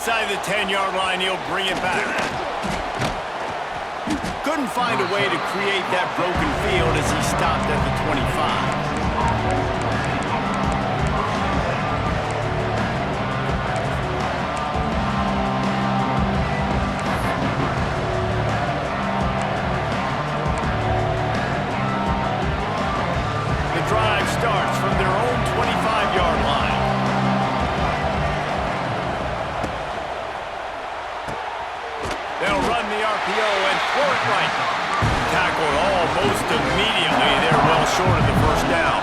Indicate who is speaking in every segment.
Speaker 1: Inside the 10-yard line, he'll bring it back. Couldn't find a way to create that broken field as he stopped at the 25. The drive starts from their own 25-yard line. They'll run the RPO and throw it right. Tackled almost immediately. They're well short of the first down.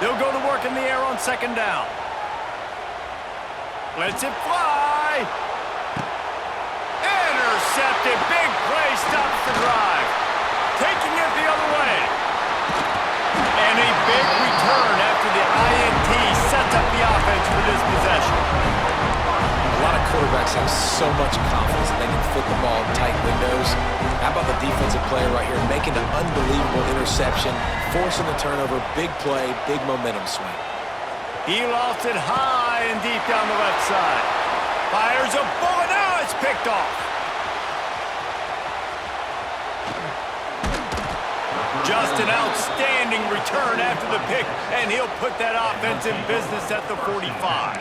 Speaker 1: They'll go to work in the air on second down. Lets it fly. Intercepted. Big play stops the drive. Taking it the other way. And a big return after the INT sets up the offense for this possession.
Speaker 2: A lot of quarterbacks have so much confidence that they can fit the ball in tight windows. How about the defensive player right here making an unbelievable interception, forcing the turnover, big play, big momentum swing.
Speaker 1: He lost it high and deep down the left side. Fires a bullet. Now it's picked off. Just an outstanding return after the pick, and he'll put that offense in business at the 45.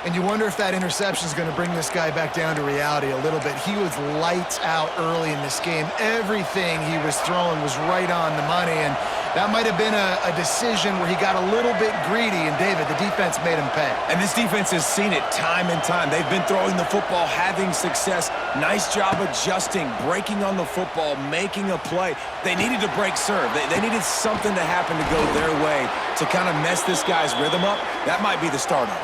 Speaker 3: And you wonder if that interception is going to bring this guy back down to reality a little bit. He was lights out early in this game. Everything he was throwing was right on the money, and that might have been a decision where he got a little bit greedy, and David, the defense made him pay.
Speaker 4: And this defense has seen it time and time. They've been throwing the football, having success. Nice job adjusting, breaking on the football, making a play. They needed to break serve. They needed something to happen to go their way to kind of mess this guy's rhythm up. That might be the start of it.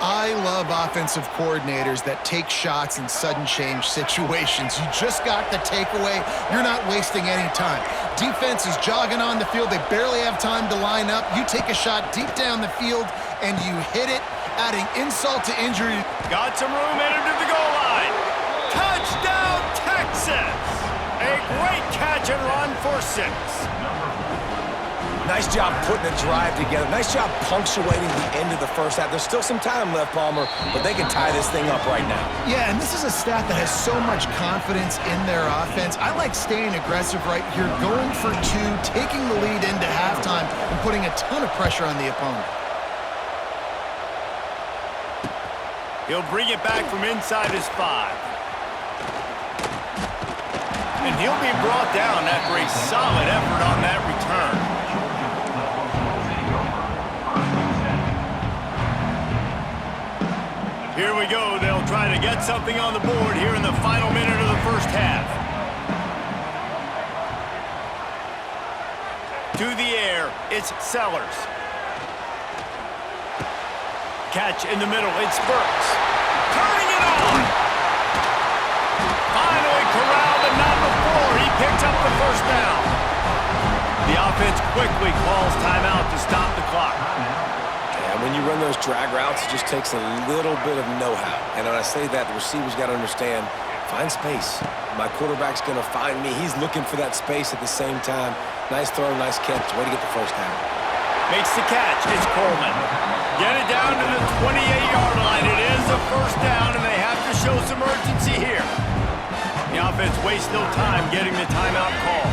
Speaker 3: I love offensive coordinators that take shots in sudden change situations. You just got the takeaway. You're not wasting any time. Defense is jogging on the field. They barely have time to line up. You take a shot deep down the field, and you hit it, adding insult to injury.
Speaker 1: Got some room headed to the goal line. Touchdown, Texas! A great catch and run for 6.
Speaker 4: Nice job putting a drive together. Nice job punctuating the end of the first half. There's still some time left, Palmer, but they can tie this thing up right now.
Speaker 3: Yeah, and this is a staff that has so much confidence in their offense. I like staying aggressive right here, going for 2, taking the lead into halftime, and putting a ton of pressure on the opponent.
Speaker 1: He'll bring it back from inside his 5. And he'll be brought down after a solid effort on that return. Here we go. They'll try to get something on the board here in the final minute of the first half. To the air, it's Sellers. Catch in the middle, it's Burks. Turning it on! Finally corralled, but not before. He picks up the first down. The offense quickly calls timeout to stop the clock.
Speaker 2: When you run those drag routes, it just takes a little bit of know-how. And when I say that, the receiver's got to understand, find space. My quarterback's going to find me. He's looking for that space at the same time. Nice throw, nice catch. Way to get the first down.
Speaker 1: Makes the catch. It's Coleman. Get it down to the 28-yard line. It is a first down, and they have to show some urgency here. The offense wastes no time getting the timeout call.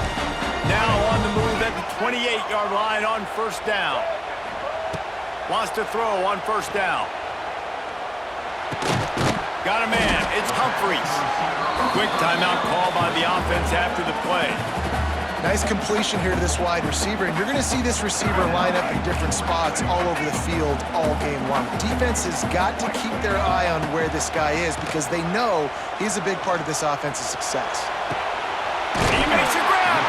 Speaker 1: Now on the move at the 28-yard line on first down. Wants to throw on first down. Got a man. It's Humphreys. Quick timeout call by the offense after the play.
Speaker 3: Nice completion here to this wide receiver, and you're going to see this receiver line up in different spots all over the field all game long. Defense has got to keep their eye on where this guy is because they know he's a big part of this offense's success.
Speaker 1: He makes a grab.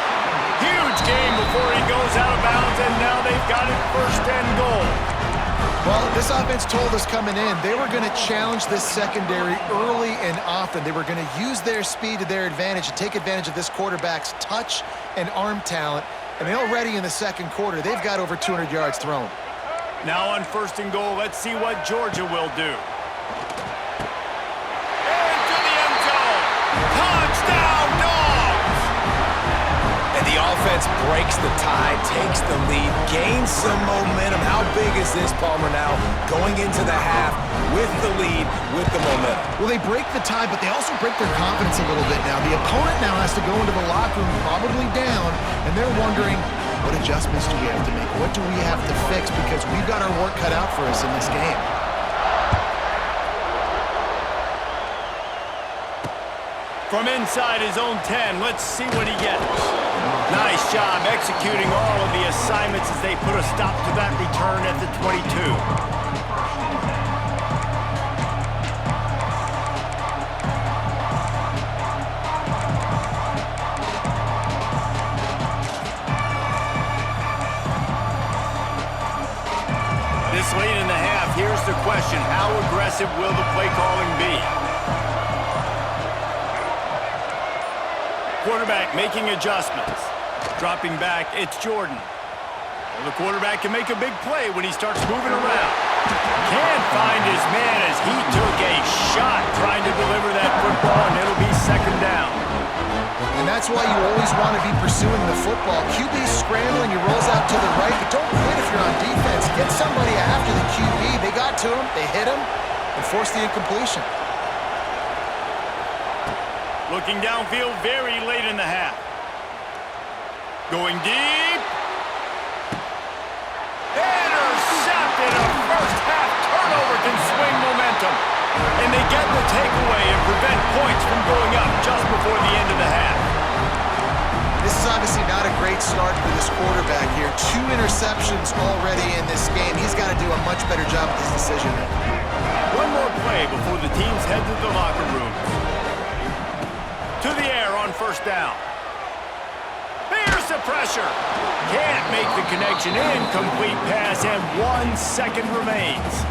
Speaker 1: Huge game before he goes out of bounds, and now they've got it first and goal.
Speaker 3: Well, this offense told us coming in they were going to challenge this secondary early and often. They were going to use their speed to their advantage and take advantage of this quarterback's touch and arm talent. And already in the second quarter, they've got over 200 yards thrown.
Speaker 1: Now on first and goal, let's see what Georgia will do. Into the end zone. Touchdown, Dogs!
Speaker 4: And the offense defense breaks the tie, takes the lead, gains some momentum. How big is this, Palmer, now going into the half with the lead, with the momentum?
Speaker 3: Well, they break the tie, but they also break their confidence a little bit now. The opponent now has to go into the locker room probably down, and they're wondering, what adjustments do we have to make? What do we have to fix? Because we've got our work cut out for us in this game.
Speaker 1: From inside his own 10, let's see what he gets. Nice job executing all of the assignments as they put a stop to that return at the 22. This late in the half, here's the question. How aggressive will the play calling be? Quarterback making adjustments. Dropping back, it's Jordan. Well, the quarterback can make a big play when he starts moving around. Can't find his man as he took a shot trying to deliver that football, and it'll be second down.
Speaker 3: And that's why you always want to be pursuing the football. QB's scrambling, he rolls out to the right, but don't quit if you're on defense. Get somebody after the QB. They got to him, they hit him, and forced the incompletion.
Speaker 1: Looking downfield very late in the half. Going deep. Intercepted. A first half turnover can swing momentum. And they get the takeaway and prevent points from going up just before the end of the half.
Speaker 3: This is obviously not a great start for this quarterback here. 2 interceptions already in this game. He's got to do a much better job with his decision making.
Speaker 1: One more play before the teams head to the locker room. To the air on first down. There's the pressure. Can't make the connection. Incomplete pass, and 1 second remains.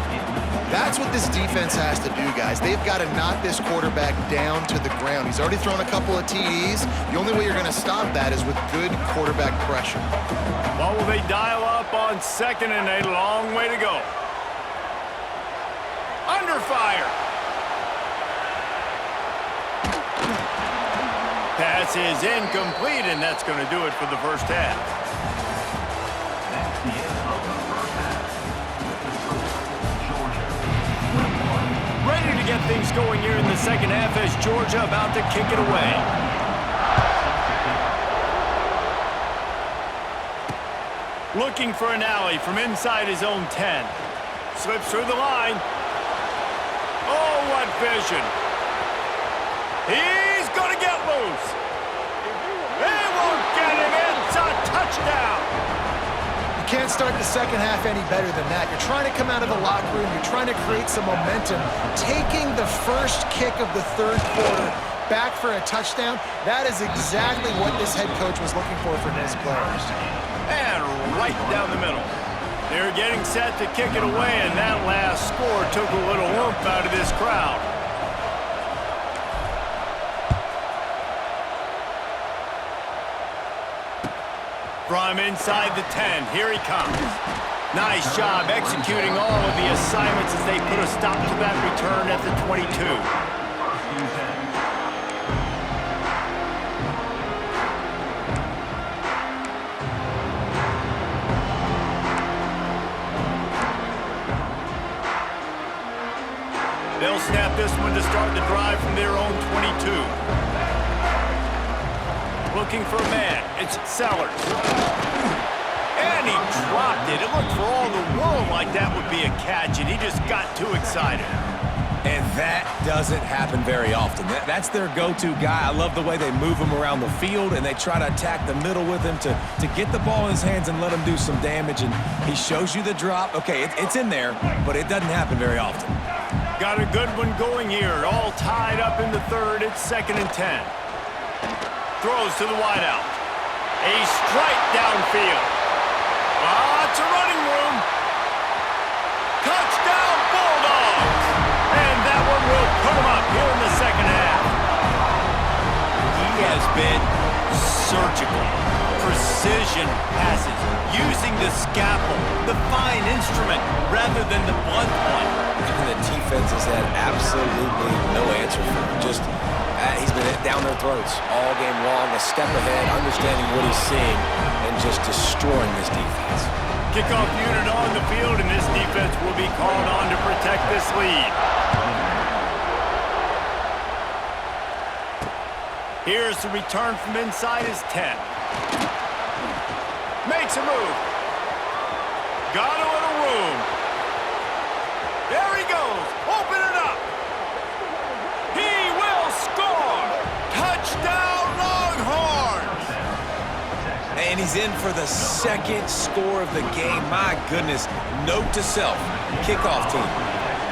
Speaker 3: That's what this defense has to do, guys. They've got to knock this quarterback down to the ground. He's already thrown a couple of TDs. The only way you're going to stop that is with good quarterback pressure.
Speaker 1: What will they dial up on second and a long way to go? Under fire. Pass is incomplete, and that's going to do it for the first half. Ready to get things going here in the second half as Georgia about to kick it away. Looking for an alley from inside his own 10. Slips through the line. Oh, what vision. He's going to get loose. They won't get him. It's a touchdown.
Speaker 3: You can't start the second half any better than that. You're trying to come out of the locker room. You're trying to create some momentum. Taking the first kick of the third quarter back for a touchdown, that is exactly what this head coach was looking for his players.
Speaker 1: And right down the middle. They're getting set to kick it away, and that last score took a little oomph out of this crowd. From inside the 10, here he comes. Nice job executing all of the assignments as they put a stop to that return at the 22. They'll snap this one to start the drive from their own 22. Looking for a man. It's Sellers. And he dropped it. It looked for all the world like that would be a catch, and he just got too excited.
Speaker 4: And that doesn't happen very often. That's their go-to guy. I love the way they move him around the field, and they try to attack the middle with him to get the ball in his hands and let him do some damage. And he shows you the drop. Okay, it's in there, but it doesn't happen very often.
Speaker 1: Got a good one going here. All tied up in the third. It's 2nd and 10. Throws to the wideout. A strike downfield. Lots of running room. Touchdown Bulldogs. And that one will put him up here in the second half. He has been surgical. Precision passes. Using the scalpel, the fine instrument, rather than the blunt one.
Speaker 2: And the defense has had absolutely no answer for him. Just He's been down their throats all game long, a step ahead, understanding what he's seeing, and just destroying this defense.
Speaker 1: Kickoff unit on the field, and this defense will be called on to protect this lead. Here's the return from inside his 10. Makes a move. Got a little room. There he goes. Open it up. He will score. Touchdown, Longhorns.
Speaker 4: And he's in for the second score of the game. My goodness. Note to self. Kickoff team.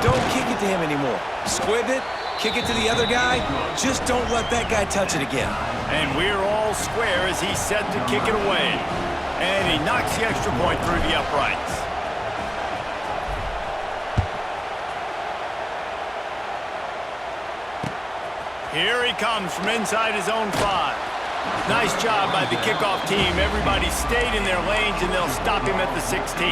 Speaker 4: Don't kick it to him anymore. Squib it. Kick it to the other guy. Just don't let that guy touch it again.
Speaker 1: And we're all square as he's set to kick it away. And he knocks the extra point through the uprights. Here he comes from inside his own 5. Nice job by the kickoff team. Everybody stayed in their lanes, and they'll stop him at the 16.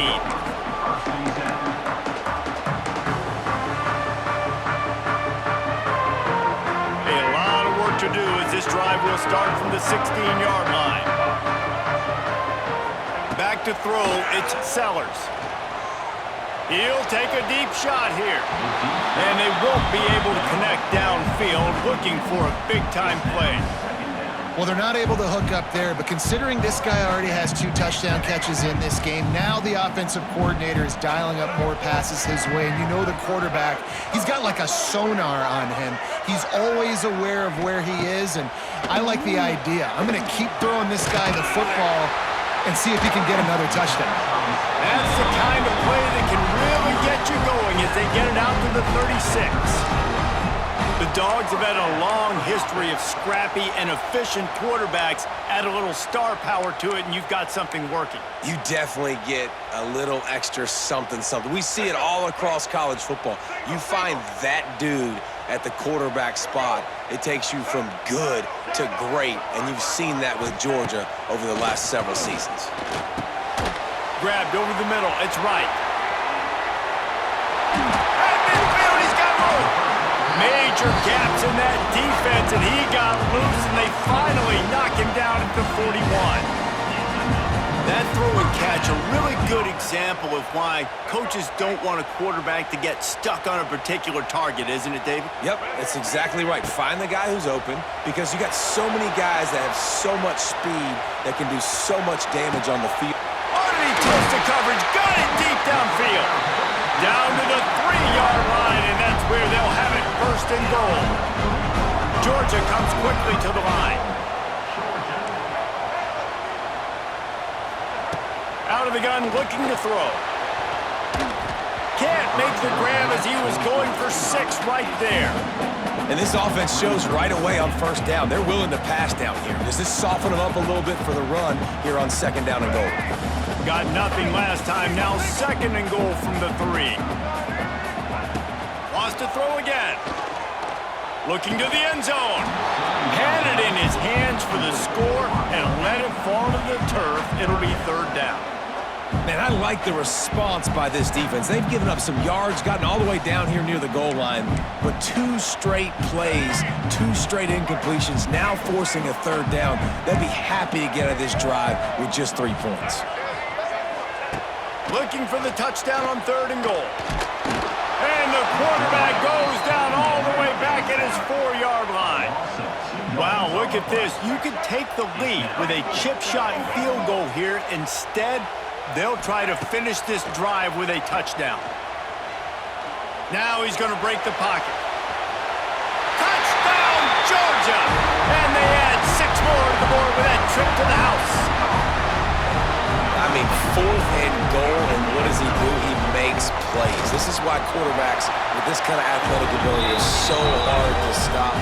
Speaker 1: To do as this drive will start from the 16-yard line. Back to throw, it's Sellers. He'll take a deep shot here. And they won't be able to connect downfield, looking for a big-time play.
Speaker 3: Well, they're not able to hook up there, but considering this guy already has 2 touchdown catches in this game, now the offensive coordinator is dialing up more passes his way, and you know the quarterback, he's got like a sonar on him. He's always aware of where he is, and I like the idea. I'm going to keep throwing this guy the football and see if he can get another touchdown.
Speaker 1: That's the kind of play that can really get you going as they get it out to the 36. The Dogs have had a long history of scrappy and efficient quarterbacks. Add a little star power to it, and you've got something working.
Speaker 2: You definitely get a little extra something. We see it all across college football. You find that dude at the quarterback spot, it takes you from good to great, and you've seen that with Georgia over the last several seasons.
Speaker 1: Grabbed over the middle. It's right. At midfield, he's got room. Major gaps in that defense, and he got loose, and they finally knock him down at the 41. That throw and catch, a really good example of why coaches don't want a quarterback to get stuck on a particular target, isn't it, David?
Speaker 2: Yep, that's exactly right. Find the guy who's open, because you got so many guys that have so much speed that can do so much damage on the field.
Speaker 1: Underneath toasted coverage, got it deep downfield. Down to the 3-yard line, and that's where they'll have it first and goal. Georgia comes quickly to the line. Out of the gun, looking to throw. Can't make the grab as he was going for 6 right there.
Speaker 2: And this offense shows right away on first down. They're willing to pass down here. Does this soften them up a little bit for the run here on 2nd down and goal?
Speaker 1: Got nothing last time. Now 2nd and goal from the 3. Wants to throw again. Looking to the end zone. Had it in his hands for the score and let it fall to the turf. It'll be 3rd down.
Speaker 2: Man, I like the response by this defense. They've given up some yards, gotten all the way down here near the goal line, but 2 straight plays, 2 straight incompletions, now forcing a 3rd down. They'll be happy to get out of this drive with just 3 points.
Speaker 1: Looking for the touchdown on 3rd and goal. And the quarterback goes down all the way back at his 4-yard line. Wow, look at this. You could take the lead with a chip shot field goal here. Instead, they'll try to finish this drive with a touchdown. Now he's going to break the pocket. Touchdown, Georgia! And they add 6 more to the board with that trip to the house.
Speaker 2: I mean, 4th and goal, and what does he do? He makes plays. This is why quarterbacks with this kind of athletic ability is so hard to stop.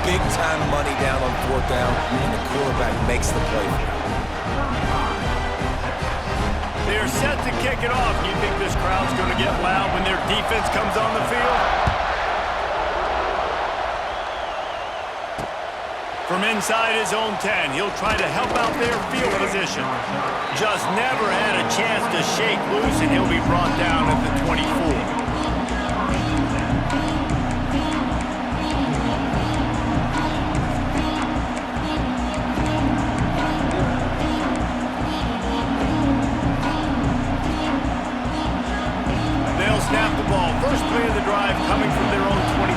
Speaker 2: Big-time money down on 4th down, and the quarterback makes the play for him.
Speaker 1: They're set to kick it off. Do you think this crowd's going to get loud when their defense comes on the field? From inside his own 10, he'll try to help out their field position. Just never had a chance to shake loose, and he'll be brought down at the 24. first play of the drive coming from their own 24.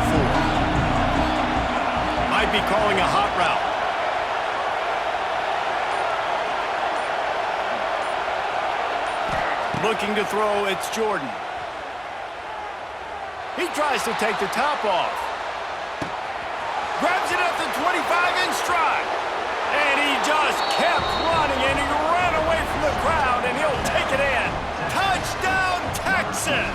Speaker 1: Might be calling a hot route. Looking to throw, it's Jordan. He tries to take the top off. Grabs it at the 25 in stride. And he just kept running, and he ran away from the crowd, and he'll take it in. Touchdown, Texas!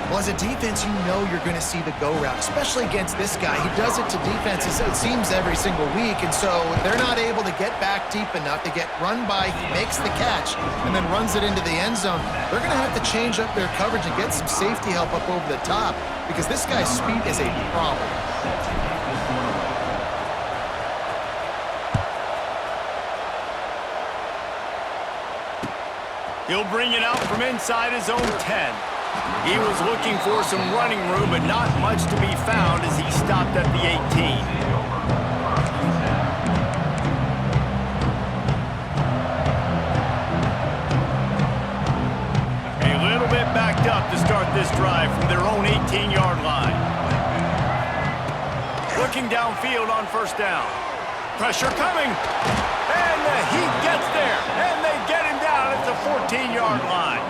Speaker 3: Well, as a defense, you know you're going to see the go route, especially against this guy. He does it to defenses, it seems, every single week, and so they're not able to get back deep enough to get run by. He makes the catch and then runs it into the end zone. They're going to have to change up their coverage and get some safety help up over the top because this guy's speed is a problem.
Speaker 1: He'll bring it out from inside his own 10. He was looking for some running room, but not much to be found as he stopped at the 18. A little bit backed up to start this drive from their own 18-yard line. Looking downfield on first down. Pressure coming. And the Heat gets there. And they get him down at the 14-yard line.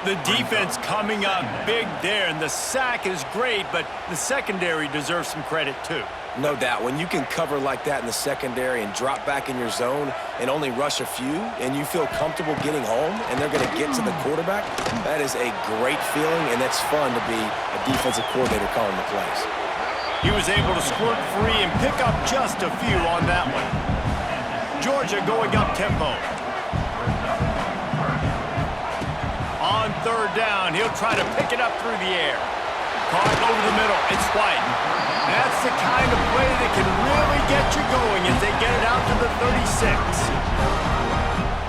Speaker 1: The defense coming up big there, and the sack is great, but the secondary deserves some credit too.
Speaker 2: No doubt. When you can cover like that in the secondary and drop back in your zone and only rush a few, and you feel comfortable getting home, and they're going to get to the quarterback, that is a great feeling, and it's fun to be a defensive coordinator calling the plays.
Speaker 1: He was able to squirt free and pick up just a few on that one. Georgia going up tempo. On third down, he'll try to pick it up through the air. Caught over the middle, it's White. That's the kind of play that can really get you going as they get it out to the 36.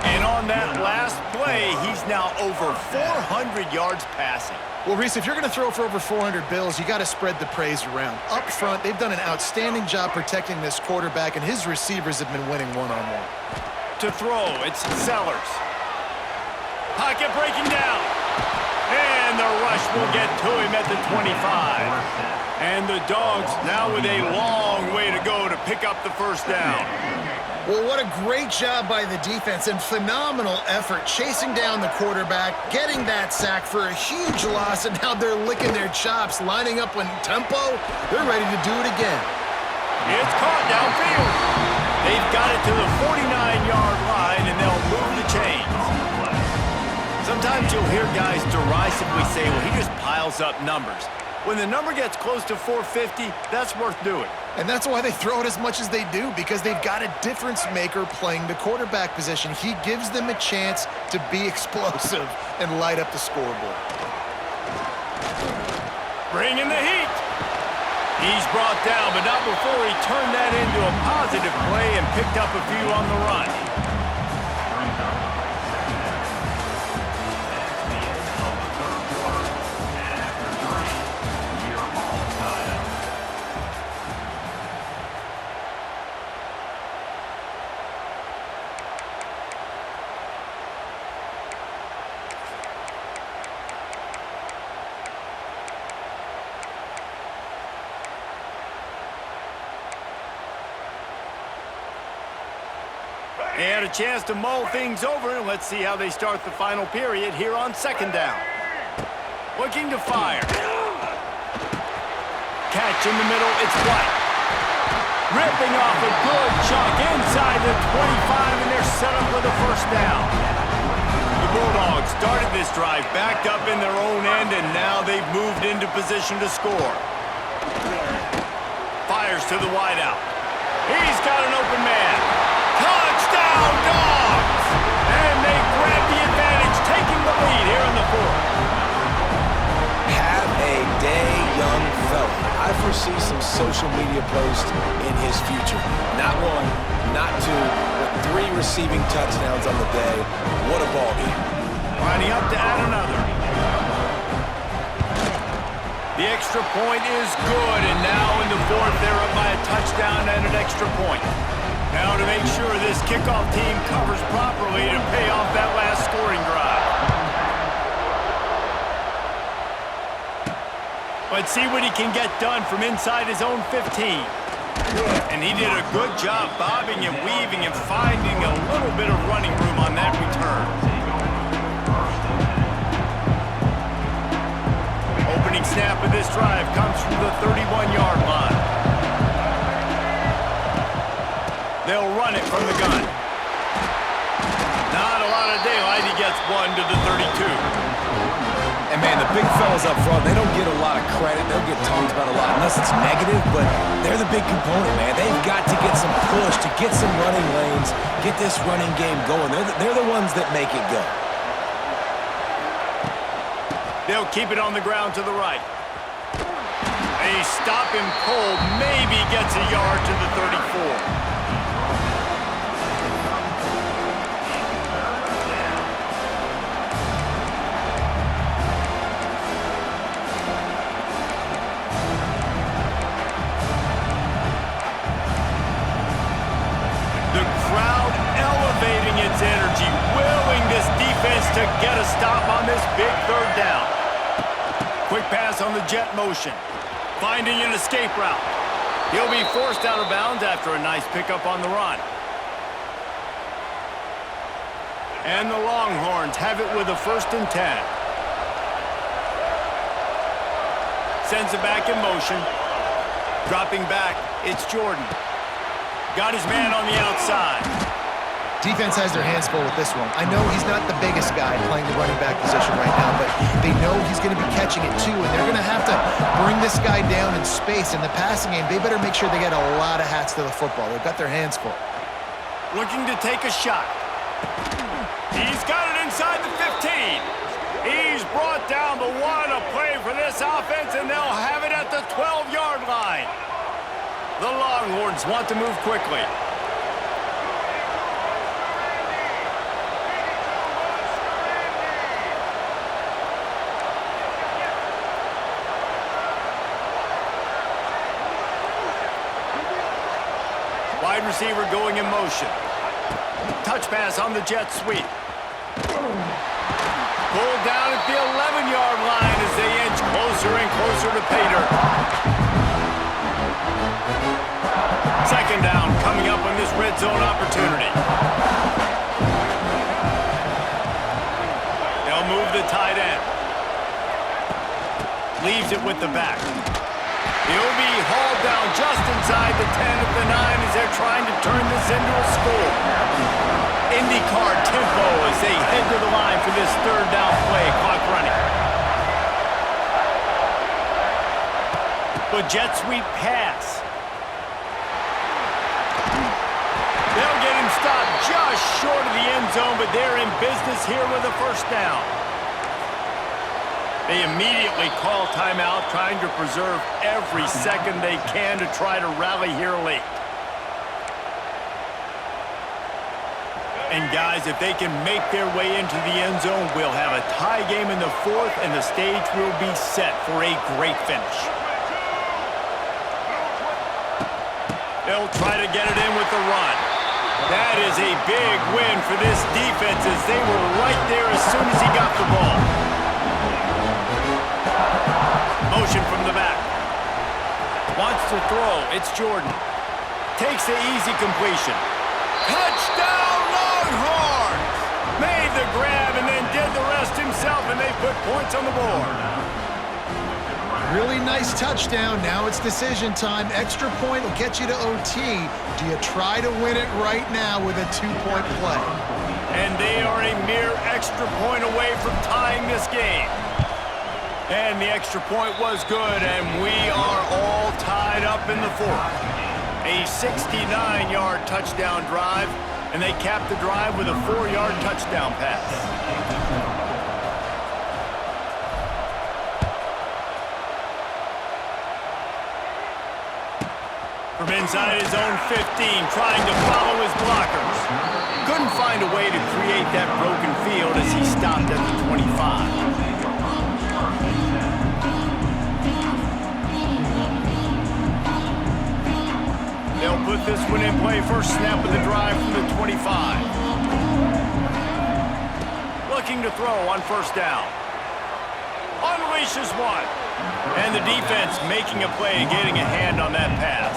Speaker 1: And on that last play, he's now over 400 yards passing.
Speaker 3: Well, Reese, if you're going to throw for over 400 bills, you got to spread the praise around. Up front, they've done an outstanding job protecting this quarterback, and his receivers have been winning one-on-one.
Speaker 1: To throw, it's Sellers. Pocket breaking down. And the rush will get to him at the 25. And the Dogs now with a long way to go to pick up the first down.
Speaker 3: Well, what a great job by the defense and phenomenal effort chasing down the quarterback, getting that sack for a huge loss, and now they're licking their chops, lining up in tempo. They're ready to do it again.
Speaker 1: It's caught downfield. They've got it to the 49-yard line, and they'll move the chains. Sometimes you'll hear guys derisively say, well, he just piles up numbers. When the number gets close to 450, that's worth doing.
Speaker 3: And that's why they throw it as much as they do, because they've got a difference maker playing the quarterback position. He gives them a chance to be explosive and light up the scoreboard.
Speaker 1: Bringing the heat. He's brought down, but not before he turned that into a positive play and picked up a few on the run. They had a chance to mull things over, and let's see how they start the final period here on second down. Looking to fire. Catch in the middle, it's White. Ripping off a good chunk inside the 25, and they're set up with a first down. The Bulldogs started this drive backed up in their own end, and now they've moved into position to score. Fires to the wideout. He's got an open man. Touchdown, Dogs! And they grab the advantage, taking the lead here in the fourth.
Speaker 2: Have a day, young fella. I foresee some social media posts in his future. Not one, not two, but 3 receiving touchdowns on the day. What a ball game.
Speaker 1: Lining up to add another. The extra point is good, and now in the fourth, they're up by a touchdown and an extra point. Now to make sure this kickoff team covers properly to pay off that last scoring drive. Let's see what he can get done from inside his own 15. And he did a good job bobbing and weaving and finding a little bit of running room on that return. Opening snap of this drive comes from the 31-yard line. They'll run it from the gun. Not a lot of daylight. He gets one to the 32.
Speaker 4: And, man, the big fellas up front, they don't get a lot of credit. They'll get talked about a lot unless it's negative, but they're the big component, man. They've got to get some push, to get some running lanes, get this running game going. They're the ones that make it go.
Speaker 1: They'll keep it on the ground to the right. A stop and pull maybe gets a yard to the 34. Its energy, willing this defense to get a stop on this big third down. Quick pass on the jet motion, finding an escape route. He'll be forced out of bounds after a nice pickup on the run. And the Longhorns have it with a 1st and 10. Sends it back in motion. Dropping back, it's Jordan. Got his man on the outside.
Speaker 3: Defense has their hands full with this one. I know he's not the biggest guy playing the running back position right now, but they know he's going to be catching it too, and they're going to have to bring this guy down in space. In the passing game, they better make sure they get a lot of hats to the football. They've got their hands full.
Speaker 1: Looking to take a shot. He's got it inside the 15. He's brought down the one to play for this offense, and they'll have it at the 12-yard line. The Longhorns want to move quickly. Wide receiver going in motion. Touch pass on the jet sweep. Pulled down at the 11-yard line as they inch closer and closer to pay dirt. 2nd down coming up on this red zone opportunity. They'll move the tight end. Leaves it with the back. He'll be hauled down just inside the 10 of the 9 as they're trying to turn this into a score. IndyCar tempo as they head to the line for this 3rd down play. Clock running. But jet sweep pass. They'll get him stopped just short of the end zone, but they're in business here with a 1st down. They immediately call timeout, trying to preserve every second they can to try to rally here late. And guys, if they can make their way into the end zone, we'll have a tie game in the 4th, and the stage will be set for a great finish. They'll try to get it in with the run. That is a big win for this defense as they were right there as soon as he got the ball. Motion from the back. Wants to throw. It's Jordan. Takes the easy completion. Touchdown Longhorns! Made the grab and then did the rest himself, and they put points on the board.
Speaker 3: Really nice touchdown. Now it's decision time. Extra point will get you to OT. Do you try to win it right now with a 2-point play?
Speaker 1: And they are a mere extra point away from tying this game. And the extra point was good, and we are all tied up in the 4th. A 69-yard touchdown drive, and they capped the drive with a 4-yard touchdown pass. From inside his own 15, trying to follow his blockers. Couldn't find a way to create that broken field as he stopped at the 25. They'll put this one in play. 1st snap of the drive from the 25. Looking to throw on 1st down. Unleashes one. And the defense making a play and getting a hand on that pass.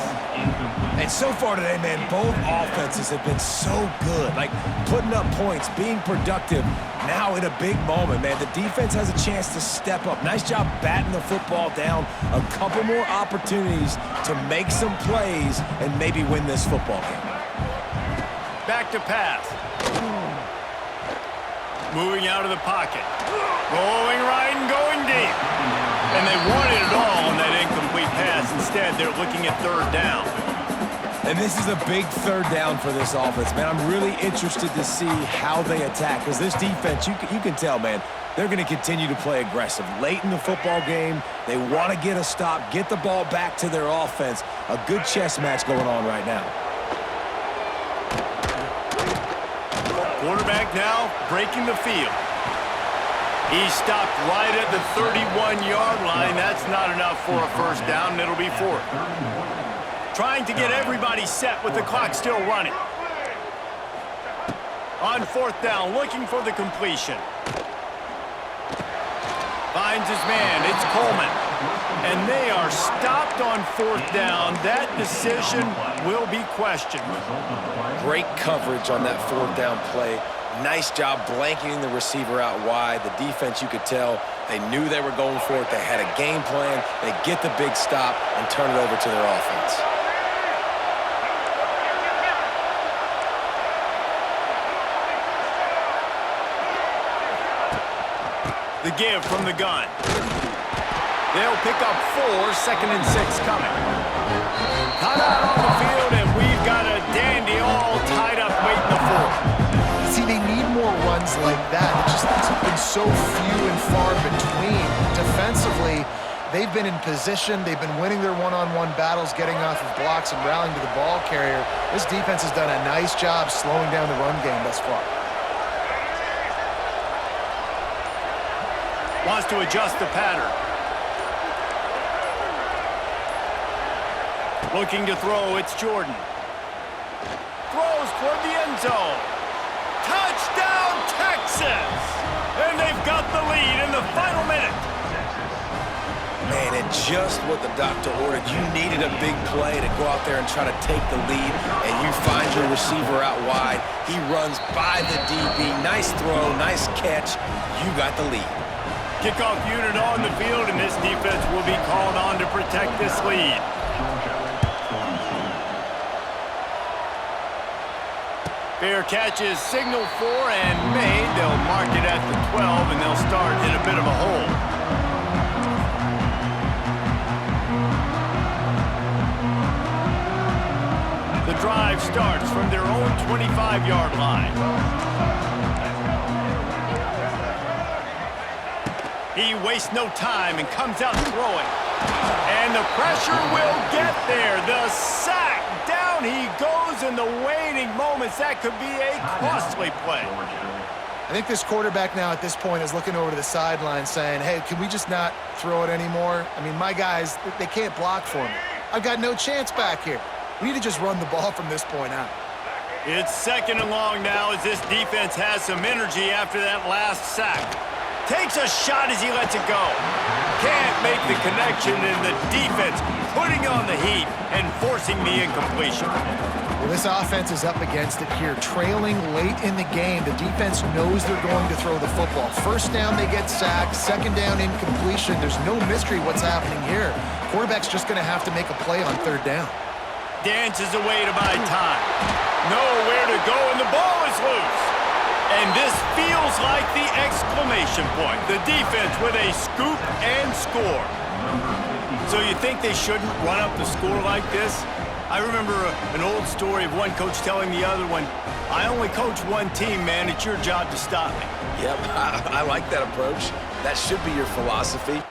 Speaker 4: And so far today, man, both offenses have been so good. Like, putting up points, being productive. Now in a big moment, man, the defense has a chance to step up. Nice job batting the football down. A couple more opportunities to make some plays and maybe win this football game.
Speaker 1: Back to pass. Moving out of the pocket. Going right and going deep. And they wanted it all on that incomplete pass. Instead, they're looking at third down.
Speaker 4: And this is a big third down for this offense, man. I'm really interested to see how they attack, because this defense, you can tell, man, they're going to continue to play aggressive. Late in the football game, they want to get a stop, get the ball back to their offense. A good chess match going on right now.
Speaker 1: Quarterback now breaking the field. He stopped right at the 31-yard line. That's not enough for a first down, and it'll be fourth. Trying to get everybody set with the clock still running. On fourth down, looking for the completion. Finds his man, it's Coleman. And they are stopped on fourth down. That decision will be questioned.
Speaker 2: Great coverage on that fourth down play. Nice job blanketing the receiver out wide. The defense, you could tell, they knew they were going for it. They had a game plan. They get the big stop and turn it over to their offense.
Speaker 1: The give from the gun. They'll pick up 4, 2nd and 6 coming. Cut out on the field, and we've got a dandy all tied up waiting the fourth.
Speaker 3: See, they need more runs like that. It's just been so few and far between. Defensively, they've been in position. They've been winning their one-on-one battles, getting off of blocks and rallying to the ball carrier. This defense has done a nice job slowing down the run game thus far.
Speaker 1: Wants to adjust the pattern. Looking to throw, it's Jordan. Throws toward the end zone. Touchdown, Texas! And they've got the lead in the final minute.
Speaker 2: Man, and just what the doctor ordered. You needed a big play to go out there and try to take the lead, and you find your receiver out wide. He runs by the DB. Nice throw, nice catch. You got the lead.
Speaker 1: Kickoff unit on the field, and this defense will be called on to protect this lead. Fair catch is signaled for and made. They'll mark it at the 12, and they'll start in a bit of a hole. The drive starts from their own 25-yard line. He wastes no time and comes out throwing. And the pressure will get there. The sack. Down he goes in the waiting moments. That could be a costly play.
Speaker 3: I think this quarterback now at this point is looking over to the sideline saying, hey, can we just not throw it anymore? I mean, my guys, they can't block for me. I've got no chance back here. We need to just run the ball from this point out.
Speaker 1: It's 2nd and long now as this defense has some energy after that last sack. Takes a shot as he lets it go. Can't make the connection, and the defense putting on the heat and forcing the incompletion.
Speaker 3: Well, this offense is up against it here. Trailing late in the game, the defense knows they're going to throw the football. First down, they get sacked. Second down, incompletion. There's no mystery what's happening here. Quarterback's just going to have to make a play on third down.
Speaker 1: Dances away to buy time. Nowhere to go, and the ball is loose. And this feels like the exclamation point. The defense with a scoop and score. So you think they shouldn't run up the score like this? I remember an old story of one coach telling the other one, I only coach one team, man. It's your job to stop me.
Speaker 2: Yep, I like that approach. That should be your philosophy.